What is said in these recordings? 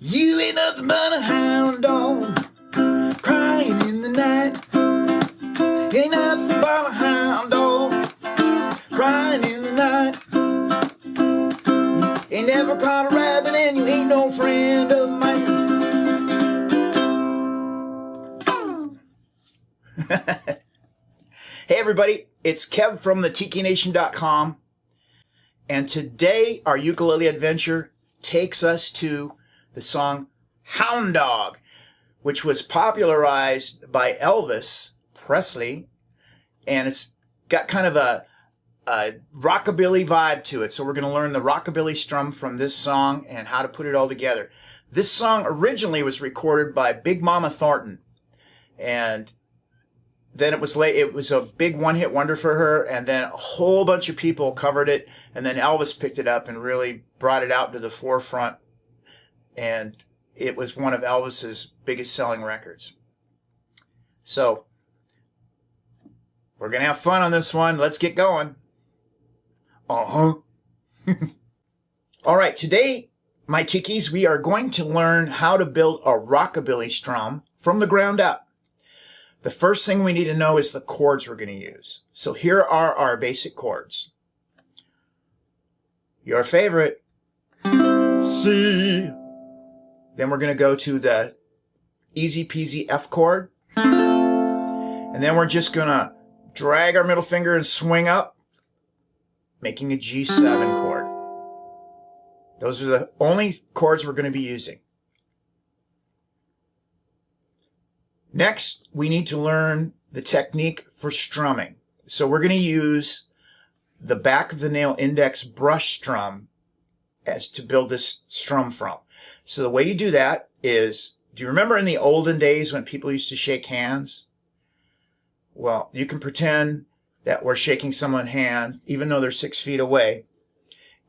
You ain't nothing but a hound dog, crying in the night. Ain't nothing but a hound dog, crying in the night. You ain't never caught a rabbit and you ain't no friend of mine. Hey everybody, it's Kev from the tikination.com, and today our ukulele adventure takes us to the song Hound Dog, which was popularized by Elvis Presley, and it's got kind of a rockabilly vibe to it. So we're going to learn the rockabilly strum from this song and how to put it all together. This song originally was recorded by Big Momma Thorton, and then it was a big one-hit wonder for her, and then a whole bunch of people covered it, and then Elvis picked it up and really brought it out to the forefront, and it was one of Elvis's biggest selling records. So we're going to have fun on this one. Let's get going. All right, today, my tikis, we are going to learn how to build a rockabilly strum from the ground up. The first thing we need to know is the chords we're going to use. So here are our basic chords. Your favorite, C. Then we're going to go to the easy peasy F chord. And then we're just going to drag our middle finger and swing up, making a G7 chord. Those are the only chords we're going to be using. Next, we need to learn the technique for strumming. So we're going to use the back of the nail index brush strum as to build this strum from. So the way you do that is, do you remember in the olden days when people used to shake hands? Well, you can pretend that we're shaking someone's hand, even though they're 6 feet away,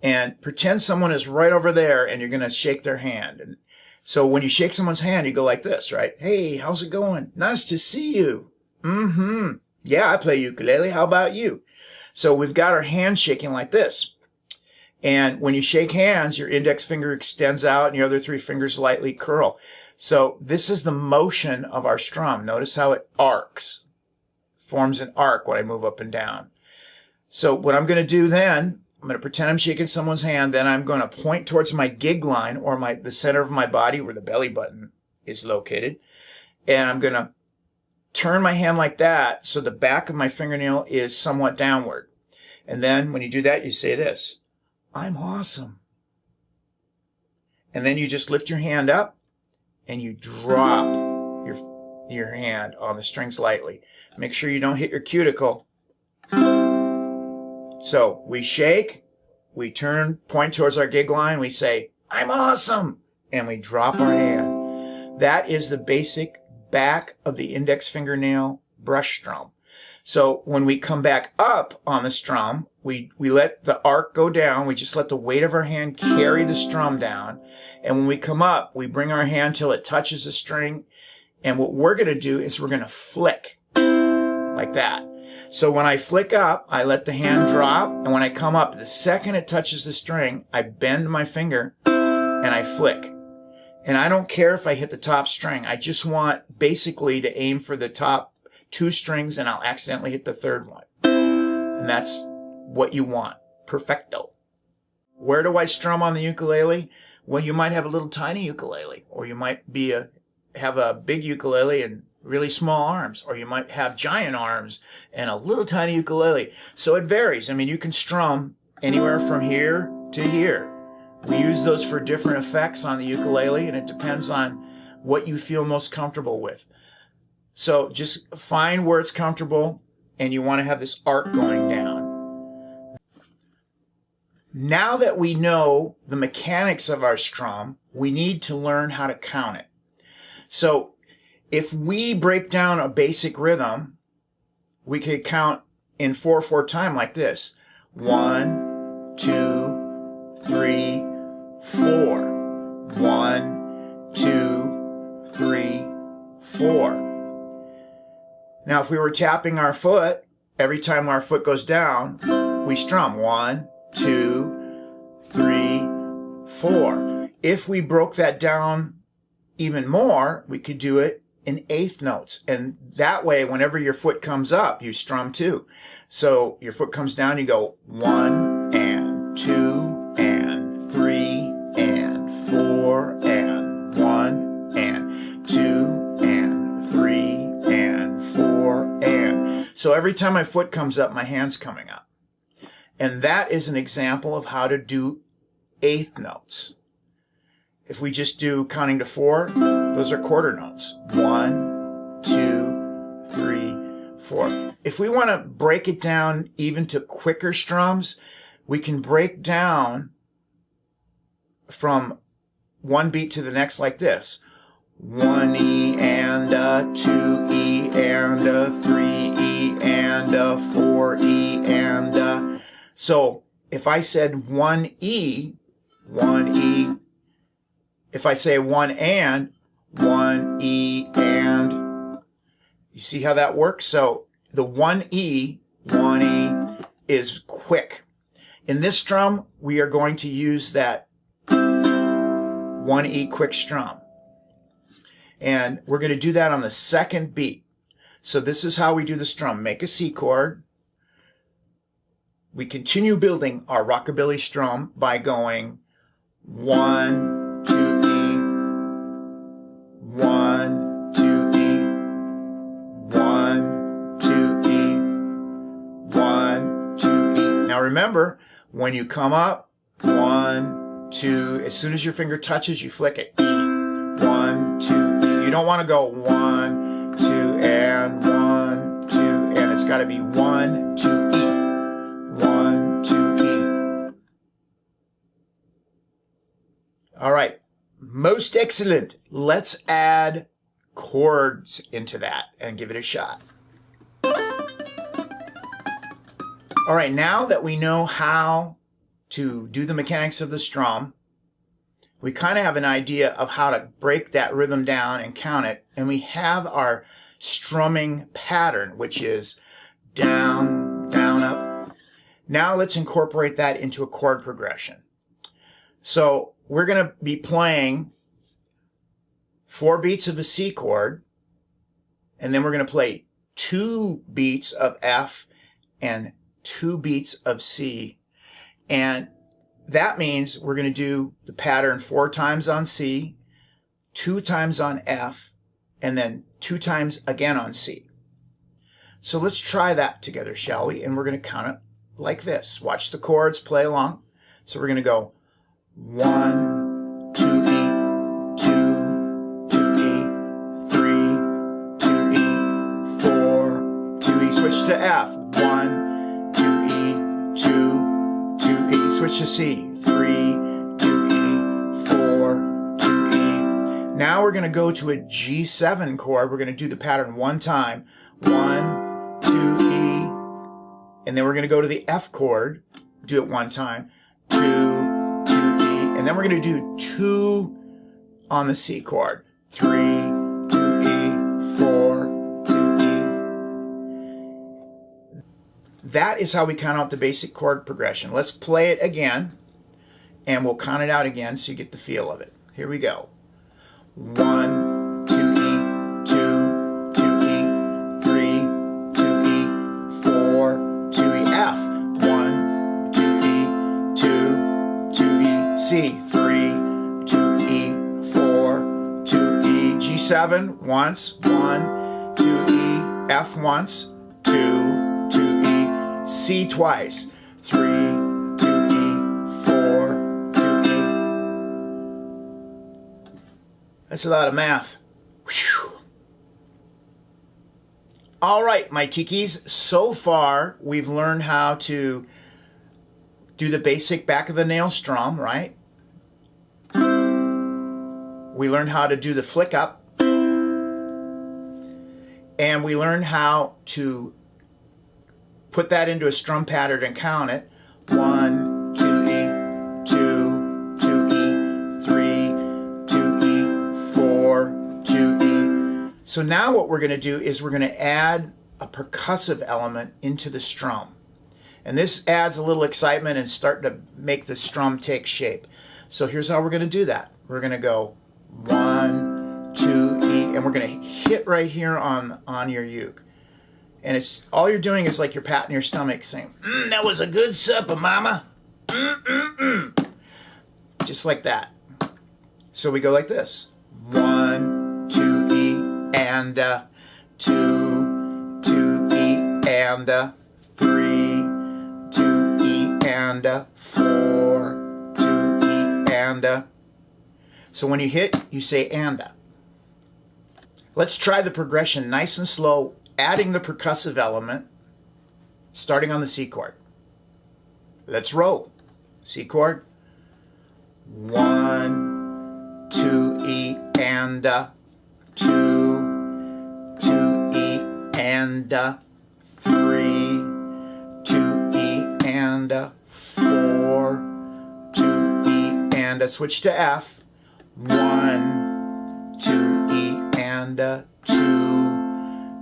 and pretend someone is right over there and you're going to shake their hand. And so when you shake someone's hand, you go like this, right? Hey, how's it going? Nice to see you. Yeah, I play ukulele. How about you? So we've got our hand shaking like this. And when you shake hands, your index finger extends out and your other 3 fingers lightly curl. So this is the motion of our strum. Notice how it arcs, forms an arc when I move up and down. So what I'm going to do then, I'm going to pretend I'm shaking someone's hand, then I'm going to point towards my gig line, or the center of my body where the belly button is located, and I'm going to turn my hand like that so the back of my fingernail is somewhat downward. And then when you do that, you say this, I'm awesome. And then you just lift your hand up and you drop your hand on the strings lightly. Make sure you don't hit your cuticle. So we shake, we turn, point towards our gig line, we say, I'm awesome, and we drop our hand. That is the basic back of the index fingernail brush strum. So when we come back up on the strum, we let the arc go down, we just let the weight of our hand carry the strum down, and when we come up, we bring our hand till it touches the string, and what we're going to do is we're going to flick, like that. So when I flick up, I let the hand drop, and when I come up, the second it touches the string, I bend my finger and I flick. And I don't care if I hit the top string. I just want basically to aim for the top 2 strings, and I'll accidentally hit the 3rd one. And that's what you want. Perfecto. Where do I strum on the ukulele? Well, you might have a little tiny ukulele, or you might have a big ukulele and really small arms, or you might have giant arms and a little tiny ukulele. So it varies. I mean, you can strum anywhere from here to here. We use those for different effects on the ukulele, and it depends on what you feel most comfortable with. So just find where it's comfortable, and you want to have this arc going down. Now that we know the mechanics of our strum, we need to learn how to count it. So if we break down a basic rhythm, we could count in 4/4 time like this. 1, 2, 3, 4. 1, 2, 3, 4. Now if we were tapping our foot, every time our foot goes down, we strum 1, 2, 3, 4. If we broke that down even more, we could do it in eighth notes. And that way, whenever your foot comes up, you strum two. So your foot comes down, you go 1 and 2 and 3 and 4 and 1 and 2 and 3 and 4 and. So every time my foot comes up, my hand's coming up. And that is an example of how to do eighth notes. If we just do counting to 4, those are quarter notes. 1, 2, 3, 4. If we want to break it down even to quicker strums, we can break down from one beat to the next like this. 1 E and a 2 E and a 3 E and a 4 E and a. So if I said 1 E, 1 E. If I say 1 and, 1 E and. You see how that works? So the 1 E is quick. In this strum, we are going to use that 1 E quick strum. And we're going to do that on the second beat. So this is how we do the strum. Make a C chord. We continue building our rockabilly strum by going 1, 2, E, 1, 2, E, 1, 2, E, 1, 2, E. Now remember, when you come up, 1, 2, as soon as your finger touches, you flick it. E, 1, 2, E. You don't want to go 1, 2, and 1, 2, and it's got to be 1, 2, E. 1, 2, E. All right. Most excellent. Let's add chords into that and give it a shot. All right. Now that we know how to do the mechanics of the strum, we kind of have an idea of how to break that rhythm down and count it. And we have our strumming pattern, which is down, down, up. Now let's incorporate that into a chord progression. So we're going to be playing 4 beats of a C chord, and then we're going to play 2 beats of F and 2 beats of C. And that means we're going to do the pattern 4 times on C, 2 times on F, and then 2 times again on C. So let's try that together, shall we? And we're going to count it like this. Watch the chords, play along. So we're going to go 1, 2 E, 2, 2 E, 3, 2 E, 4, 2 E, switch to F, 1, 2 E, 2, 2 E, switch to C, 3, 2 E, 4, 2 E. Now we're going to go to a G7 chord. We're going to do the pattern 1 time, 1, 2 E, and then we're going to go to the F chord, do it 1 time, 2, 2 E, and then we're going to do 2 on the C chord, 3, 2 E, 4, 2 E. That is how we count out the basic chord progression. Let's play it again, and we'll count it out again so you get the feel of it. Here we go. 1, 2 E, 2, 2 E, 3, 2 E, 4, 2 E, F, 1, 2 E, 2, 2 E, C, 3, 2 E, 4, 2 E, G7 once, 1, 2 E, F once, 2, 2 E, C twice, 3, 2 E, 4, 2 E. That's a lot of math. Whew. All right, my tikis, so far we've learned how to do the basic back of the nail strum, right? We learned how to do the flick up. And we learned how to put that into a strum pattern and count it. 1, 2 E, 2, 2 E, 3, 2 E, 4, 2 E. So now what we're going to do is we're going to add a percussive element into the strum. And this adds a little excitement and start to make the strum take shape. So here's how we're going to do that. we're going to go 1, 2, E, and we're going to hit right here on your uke. And it's all you're doing is like you're patting your stomach saying, that was a good supper, mama. Just like that. So we go like this. 1, 2, E, and 2, 2, E, and 3, 2, E, and 4, 2, E, and. So when you hit, you say and. Let's try the progression nice and slow, adding the percussive element, starting on the C chord. Let's roll. C chord. 1, 2, E, and 2, 2, E, and 3, 2, E, and 4, 2, E, and switch to F. 1, 2, E, and 2,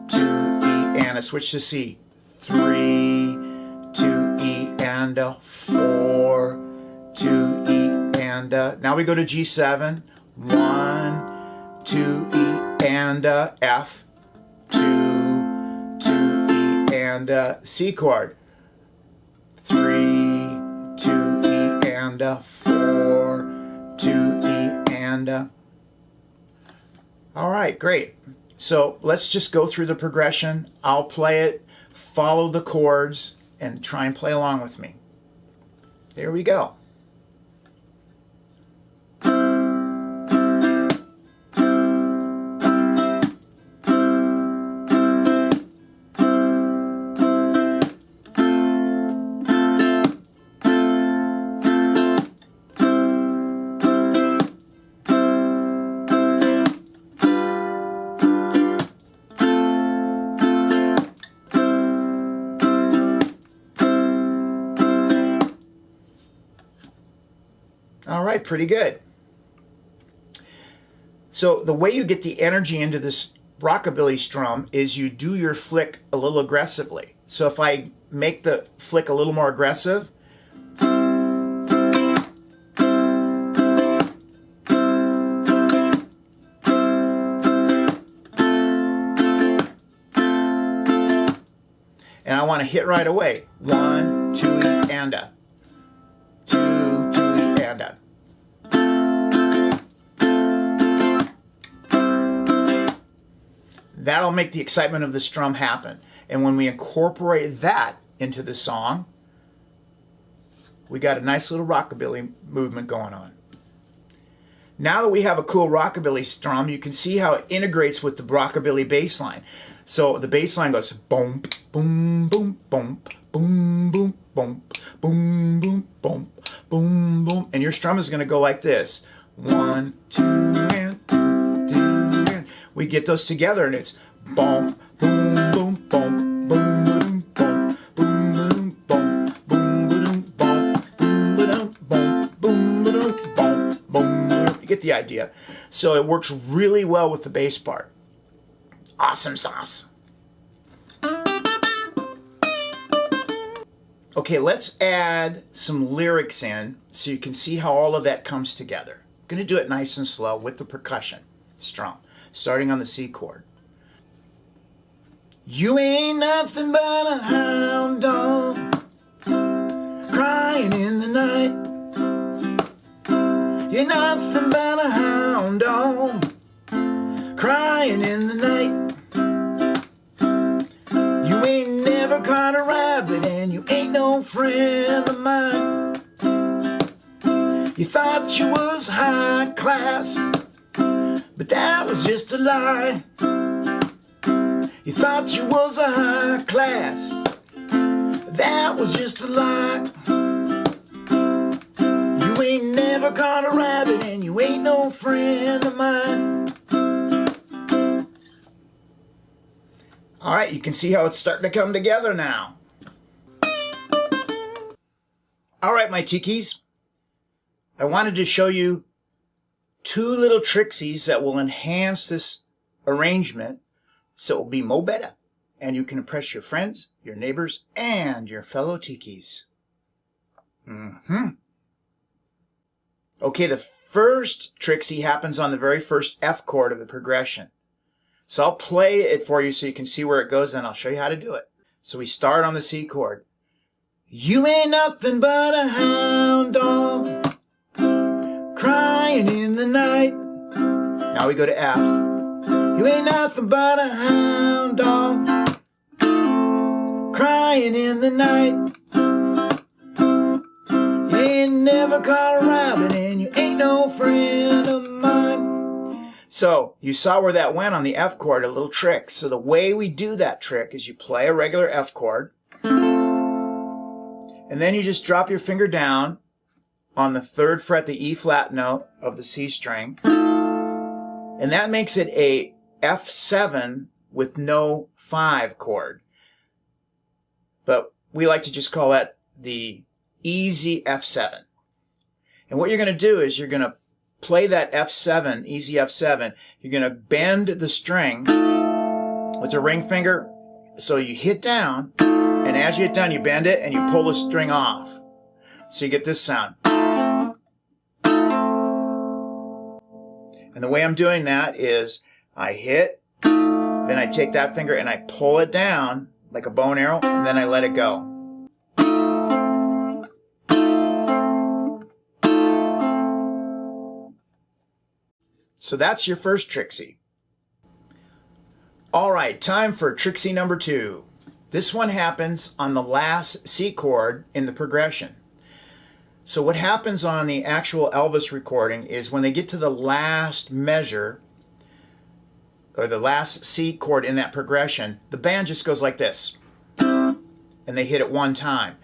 2, E, and switch to C. 3, 2, E, and 4, 2, E, and now we go to G7. 1, 2, E, and F. 2, 2, E, and C chord. 3, 2, E, and 4, 2, E, and all right, great. So let's just go through the progression. I'll play it, follow the chords, and try and play along with me. Here we go. All right, pretty good. So the way you get the energy into this rockabilly strum is you do your flick a little aggressively. So if I make the flick a little more aggressive, and I want to hit right away. 1, 2, E, and 2, 2, E, and That'll make the excitement of the strum happen. And when we incorporate that into the song, we got a nice little rockabilly movement going on. Now that we have a cool rockabilly strum, you can see how it integrates with the rockabilly bass line. So the bass line goes boom, boom, boom, boom, boom, boom, boom, boom, boom, boom, boom, boom. And your strum is going to go like this. 1, 2, and 2, 2, and we get those together, and it's boom, boom, boom, boom, boom, boom, boom, boom, boom, boom, boom, boom, boom, boom, boom, boom, boom. You get the idea. So it works really well with the bass part. Awesome sauce. Okay, let's add some lyrics in so you can see how all of that comes together. I'm going to do it nice and slow with the percussion strum, starting on the C chord. You ain't nothing but a hound dog crying in the night. You're nothing but a hound dog crying in the night. You ain't never caught a rabbit and you ain't no friend of mine. You thought you was high class, but that was just a lie. You thought you was a high class, that was just a lie. You ain't never caught a rabbit and you ain't no friend of mine. All right, you can see how it's starting to come together now. All right, my tikis, I wanted to show you two little tricksies that will enhance this arrangement so it will be mo better, and you can impress your friends, your neighbors, and your fellow tikis. Okay, the first Trixie happens on the very first F chord of the progression. So I'll play it for you so you can see where it goes, and I'll show you how to do it. So we start on the C chord. You ain't nothing but a hound dog, crying in the night. Now we go to F. You ain't nothing but a hound dog, crying in the night. You ain't never caught a rabbit and you ain't no friend of mine. So you saw where that went on the F chord, a little trick. So the way we do that trick is you play a regular F chord, and then you just drop your finger down on the 3rd fret, the E flat note of the C string, and that makes it a F7 with no 5 chord. But we like to just call that the easy F7. And what you're going to do is you're going to play that F7, easy F7. You're going to bend the string with the ring finger so you hit down, and as you hit down you bend it and you pull the string off. So you get this sound. And the way I'm doing that is I hit, then I take that finger and I pull it down like a bow and arrow, and then I let it go. So that's your first Trixie. All right, time for Trixie number 2. This one happens on the last C chord in the progression. So what happens on the actual Elvis recording is when they get to the last measure, or the last C chord in that progression, the band just goes like this, and they hit it one time.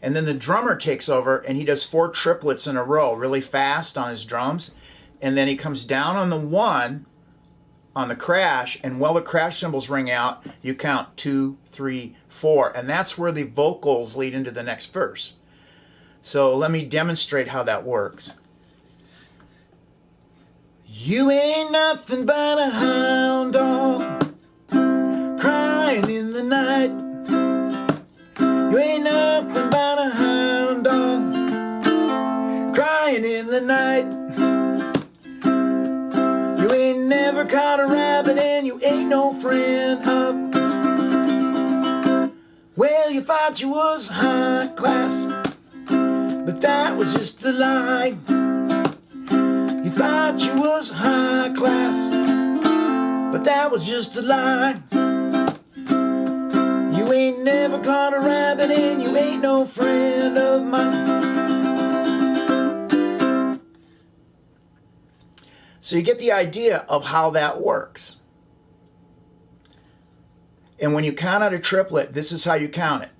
And then the drummer takes over and he does 4 triplets in a row really fast on his drums, and then he comes down on the 1 on the crash, and while the crash cymbals ring out, you count 2, 3, 4, and that's where the vocals lead into the next verse. So let me demonstrate how that works. You ain't nothing but a hound dog, crying in the night. You ain't nothing but a hound dog, crying in the night. You ain't never caught a rabbit and you ain't no friend of. Well, you thought you was high class, but that was just a lie. You thought you was high class, but that was just a lie. You ain't never caught a rabbit and you ain't no friend of mine. So you get the idea of how that works. And when you count out a triplet, this is how you count it.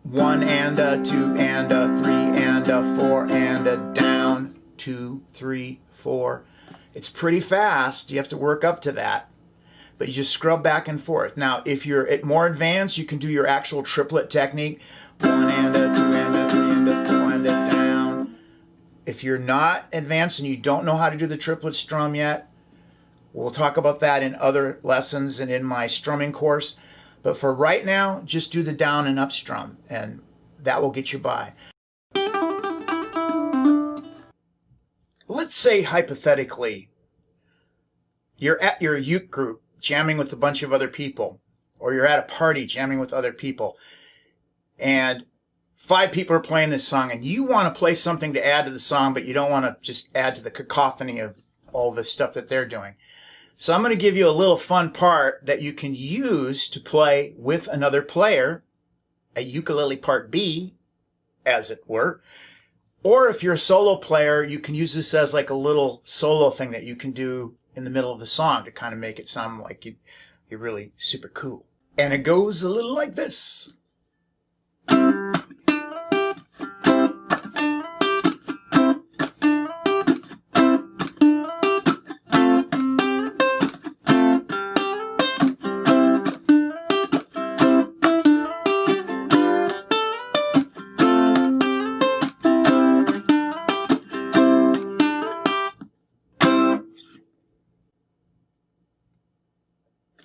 1 and a 2 and a 3 and a 4 and a down, 2, 3, 4. It's pretty fast. You have to work up to that. But you just scrub back and forth. Now, if you're at more advanced, you can do your actual triplet technique. 1 and a 2 and a 3 and a 4 and a down. If you're not advanced and you don't know how to do the triplet strum yet, we'll talk about that in other lessons and in my strumming course. But for right now, just do the down and up strum, and that will get you by. Let's say, hypothetically, you're at your uke group jamming with a bunch of other people, or you're at a party jamming with other people, and 5 people are playing this song, and you want to play something to add to the song, but you don't want to just add to the cacophony of all the stuff that they're doing. So I'm going to give you a little fun part that you can use to play with another player, a ukulele part B, as it were. Or if you're a solo player, you can use this as like a little solo thing that you can do in the middle of the song to kind of make it sound like you're really super cool. And it goes a little like this.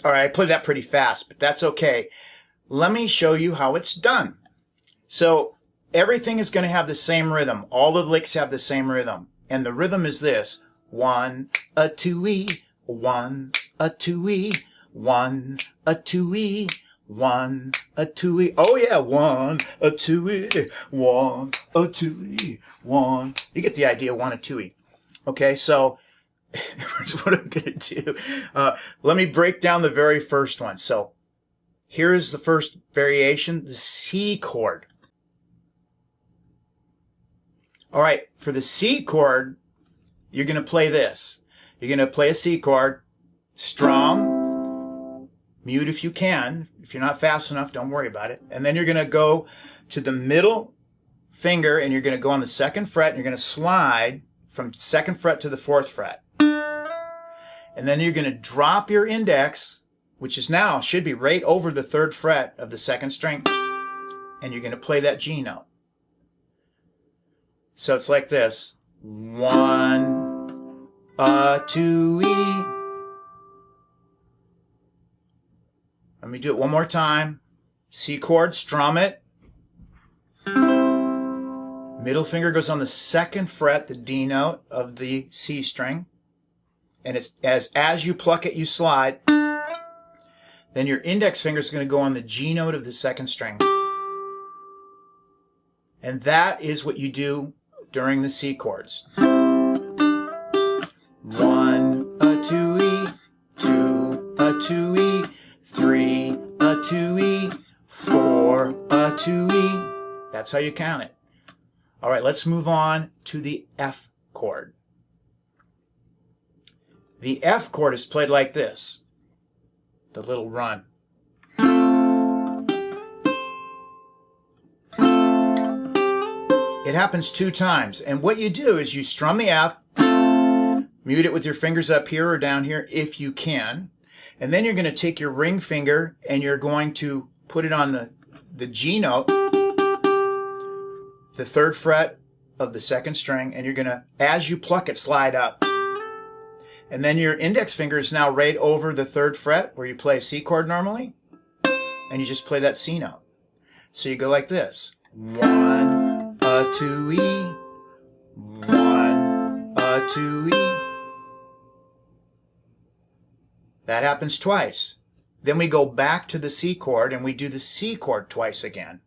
All right, I played that pretty fast, but that's okay. Let me show you how it's done. So everything is going to have the same rhythm. All the licks have the same rhythm. And the rhythm is this. 1, a 2-E, 1, a 2-E, 1, a 2-E, 1, a 2-E. Oh yeah, 1, a 2-E, 1, a 2-E, 1. You get the idea, 1, a 2-E. Okay, so here's what I'm going to do. Let me break down the very first one. So here is the first variation, the C chord. All right, for the C chord, you're going to play this. You're going to play a C chord, strum, mute if you can. If you're not fast enough, don't worry about it. And then you're going to go to the middle finger, and you're going to go on the 2nd fret, and you're going to slide from 2nd fret to the 4th fret. And then you're going to drop your index, which is now, should be right over the 3rd fret of the 2nd string, and you're going to play that G note. So it's like this. 1, a 2-E. Let me do it one more time. C chord, strum it. Middle finger goes on the 2nd fret, the D note of the C string. And it's as you pluck it, you slide. Then your index finger is going to go on the G note of the 2nd string. And that is what you do during the C chords. 1, a 2-E, 2, a 2-E, 3, a 2-E, 4, a 2-E. That's how you count it. All right, let's move on to the F chord. The F chord is played like this, the little run. It happens 2 times, and what you do is you strum the F, mute it with your fingers up here or down here if you can, and then you're going to take your ring finger and you're going to put it on the G note, the 3rd fret of the 2nd string, and you're going to, as you pluck it, slide up. And then your index finger is now right over the 3rd fret where you play a C chord normally, and you just play that C note. So you go like this. 1, a 2-E, 1, a 2-E. That happens twice. Then we go back to the C chord and we do the C chord twice again.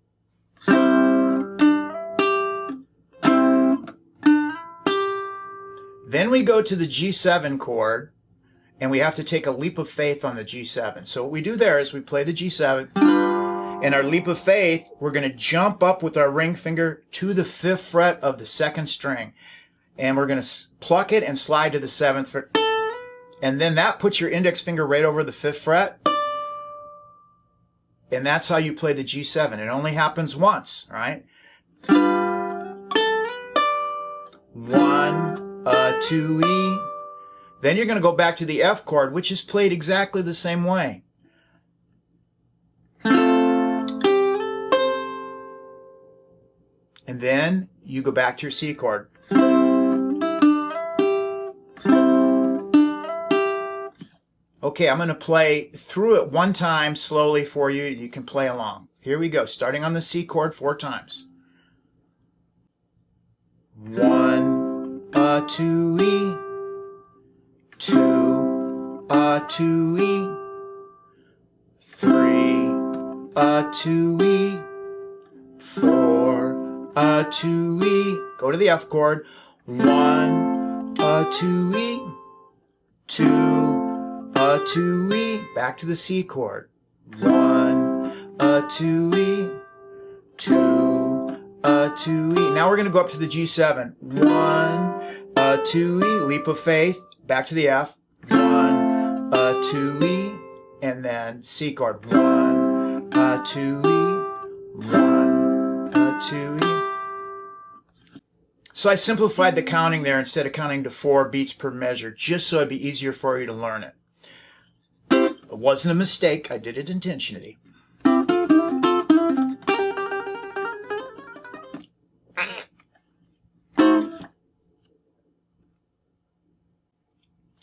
Then we go to the G7 chord, and we have to take a leap of faith on the G7. So what we do there is we play the G7, and our leap of faith, we're going to jump up with our ring finger to the 5th fret of the 2nd string, and we're going to pluck it and slide to the 7th fret, and then that puts your index finger right over the 5th fret, and that's how you play the G7. It only happens once, right? 1, a 2-E. Then you're going to go back to the F chord, which is played exactly the same way. And then you go back to your C chord. Okay, I'm going to play through it one time slowly for you. You can play along. Here we go, starting on the C chord 4 times. 1, a 2-E, 2, a 2-E, 3, a 2-E, 4, a 2-E. Go to the F chord. 1, a 2-E, 2, a 2-E. Back to the C chord. 1, a 2-E, 2, a 2-E. Now we're going to go up to the G7. 1, a 2-E, leap of faith, back to the F. 1, a 2-E, and then C chord. 1, a 2-E, 1, a 2-E. So I simplified the counting there instead of counting to 4 beats per measure, just so it'd be easier for you to learn it. It wasn't a mistake. I did it intentionally.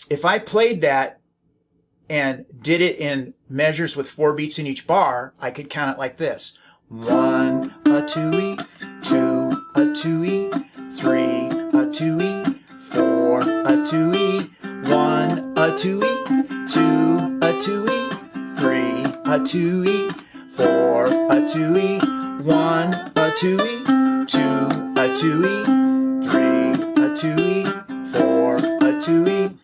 If I played that and did it in measures with 4 beats in each bar, I could count it like this. 1, a 2-E, 2, 2E, 3 a 2E, 4 a 2E, 1 a 2E, 2 a 2E, 3 a 2E, 4 a 2E, 1 a 2E, 2 a 2E, 3 a 2E, 4 a 2E.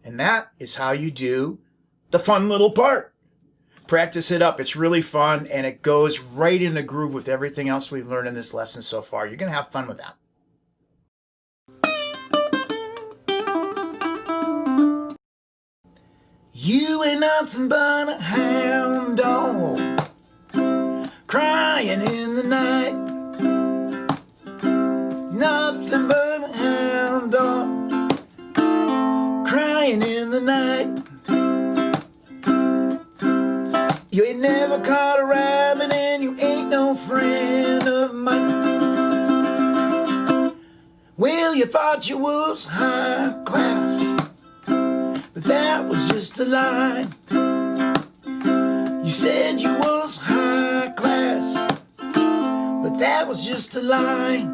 And that is how you do the fun little part. Practice it up. It's really fun, and it goes right in the groove with everything else we've learned in this lesson so far. You're going to have fun with that. You ain't nothing but a hound dog, crying in the night. Nothing but a hound dog, crying in the night. You ain't never caught a rabbit and you ain't no friend of mine. Well, you thought you was high class, but that was just a lie. You said you was high class, but that was just a lie.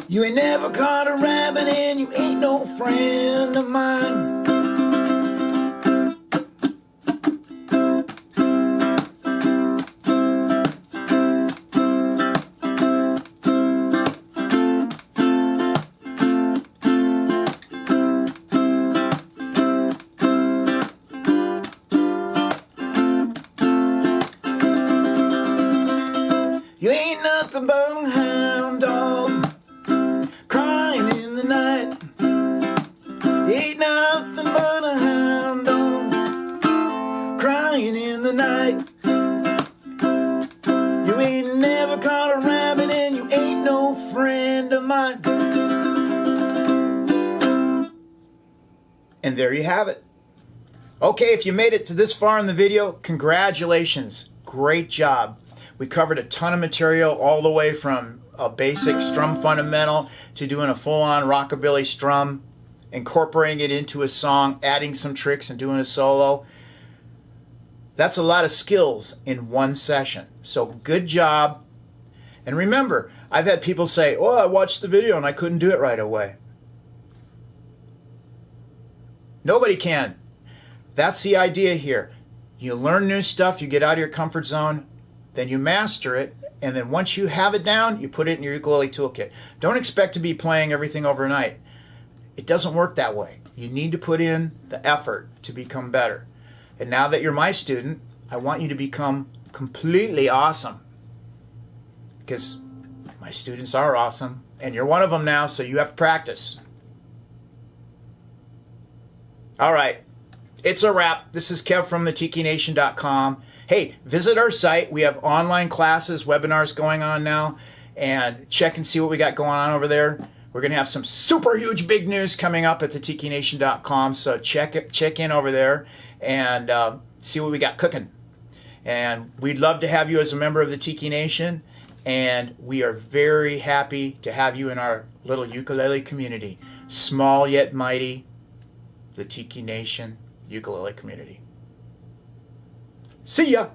You ain't never caught a rabbit and you ain't no friend of mine. You ain't nothing but a hound dog, crying in the night. You ain't nothing but a hound dog, crying in the night. You ain't never caught a rabbit and you ain't no friend of mine. And there you have it. Okay, if you made it to this far in the video, congratulations. Great job. We covered a ton of material, all the way from a basic strum fundamental to doing a full-on rockabilly strum, incorporating it into a song, adding some tricks and doing a solo. That's a lot of skills in one session. So good job. And remember, I've had people say, oh, I watched the video and I couldn't do it right away. Nobody can. That's the idea here. You learn new stuff, you get out of your comfort zone, then you master it, and then once you have it down, you put it in your ukulele toolkit. Don't expect to be playing everything overnight. It doesn't work that way. You need to put in the effort to become better. And now that you're my student, I want you to become completely awesome. Because my students are awesome, and you're one of them now, so you have to practice. All right, it's a wrap. This is Kev from the tikination.com. Hey, visit our site. We have online classes, webinars going on now, and check and see what we got going on over there. We're going to have some super huge big news coming up at the tikination.com, so check in over there and see what we got cooking. And we'd love to have you as a member of the Tiki Nation, and we are very happy to have you in our little ukulele community. Small yet mighty, the Tiki Nation ukulele community. See ya!